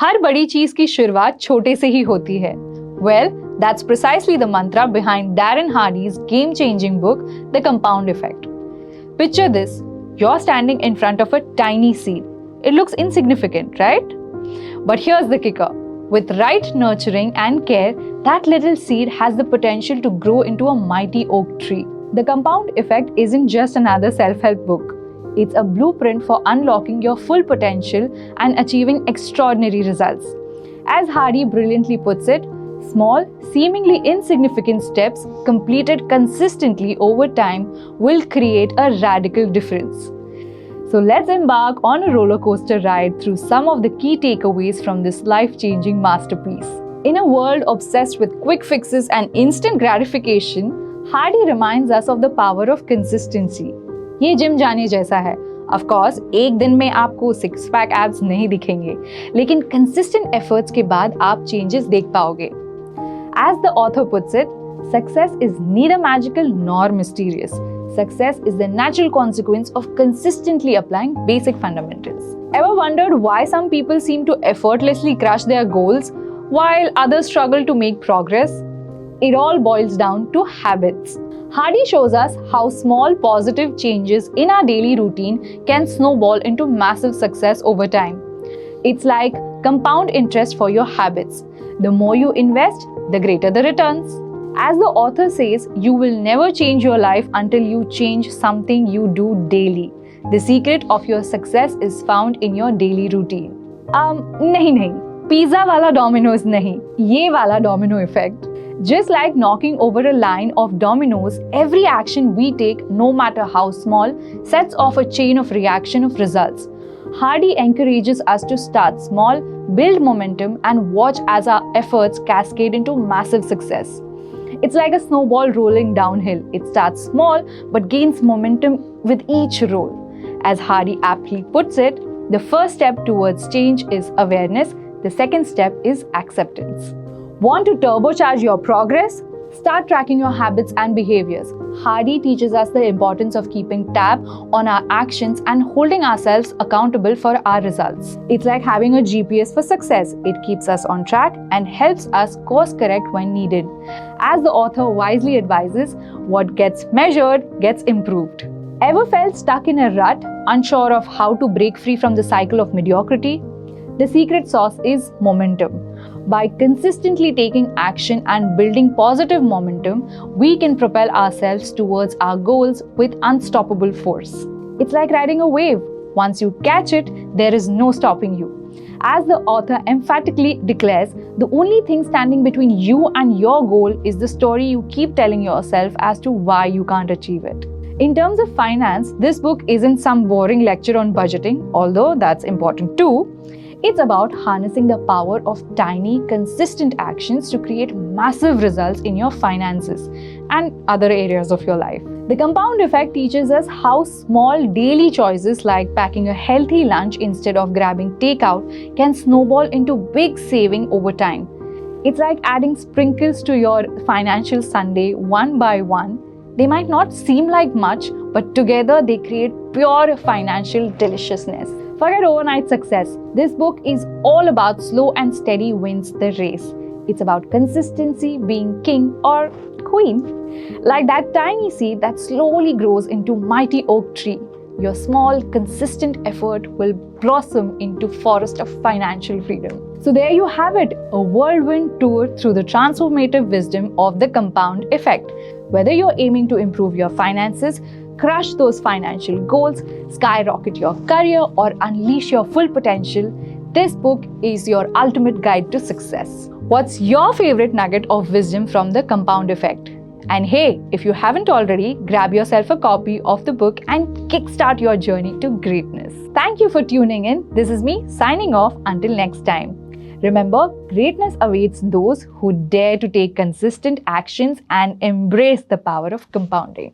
हर बड़ी चीज की शुरुआत छोटे से ही होती है. Well, that's precisely the mantra behind Darren Hardy's game-changing book, The Compound Effect. Picture this. You're standing in front of a tiny seed. It looks insignificant, right? But here's the kicker. With right nurturing and care, that little seed has the potential to grow into a mighty oak tree. The Compound Effect isn't just another self-help book. It's a blueprint for unlocking your full potential and achieving extraordinary results. As Hardy brilliantly puts it, small, seemingly insignificant steps completed consistently over time will create a radical difference. So let's embark on a roller coaster ride through some of the key takeaways from this life-changing masterpiece. In a world obsessed with quick fixes and instant gratification, Hardy reminds us of the power of consistency. ये gym जाने जैसा है. Of course, एक दिन में आपको six pack abs नहीं दिखेंगे, लेकिन consistent efforts के बाद आप changes देख पाओगे. As the author puts it, success is neither magical nor mysterious. Success is the natural consequence of consistently applying basic fundamentals. Ever wondered why some people seem to effortlessly crush their goals while others struggle to make progress? It all boils down to habits. Hardy shows us how small positive changes in our daily routine can snowball into massive success over time. It's like compound interest for your habits. The more you invest, the greater the returns. As the author says, you will never change your life until you change something you do daily. The secret of your success is found in your daily routine. नहीं, pizza वाला Domino's नहीं, ये वाला Domino effect. Just like knocking over a line of dominoes, every action we take, no matter how small, sets off a chain of reaction of results. Hardy encourages us to start small, build momentum, and watch as our efforts cascade into massive success. It's like a snowball rolling downhill. It starts small but gains momentum with each roll. As Hardy aptly puts it, the first step towards change is awareness. The second step is acceptance. Want to turbocharge your progress? Start tracking your habits and behaviors. Hardy teaches us the importance of keeping tab on our actions and holding ourselves accountable for our results. It's like having a GPS for success. It keeps us on track and helps us course correct when needed. As the author wisely advises, what gets measured gets improved. Ever felt stuck in a rut, unsure of how to break free from the cycle of mediocrity? The secret sauce is momentum. By consistently taking action and building positive momentum, we can propel ourselves towards our goals with unstoppable force. It's like riding a wave. Once you catch it, there is no stopping you. As the author emphatically declares, the only thing standing between you and your goal is the story you keep telling yourself as to why you can't achieve it. In terms of finance, this book isn't some boring lecture on budgeting, although that's important too. It's about harnessing the power of tiny, consistent actions to create massive results in your finances and other areas of your life. The Compound Effect teaches us how small daily choices like packing a healthy lunch instead of grabbing takeout can snowball into big saving over time. It's like adding sprinkles to your financial sundae one by one. They might not seem like much, but together they create pure financial deliciousness. Forget overnight success. This book is all about slow and steady wins the race. It's about consistency, being king or queen. Like that tiny seed that slowly grows into mighty oak tree. Your small, consistent effort will blossom into forest of financial freedom. So there you have it, a whirlwind tour through the transformative wisdom of the Compound Effect. Whether you're aiming to improve your finances, crush those financial goals, skyrocket your career, or unleash your full potential, this book is your ultimate guide to success. What's your favorite nugget of wisdom from the Compound Effect? And hey, if you haven't already, grab yourself a copy of the book and kickstart your journey to greatness. Thank you for tuning in. This is me signing off until next time. Remember, greatness awaits those who dare to take consistent actions and embrace the power of compounding.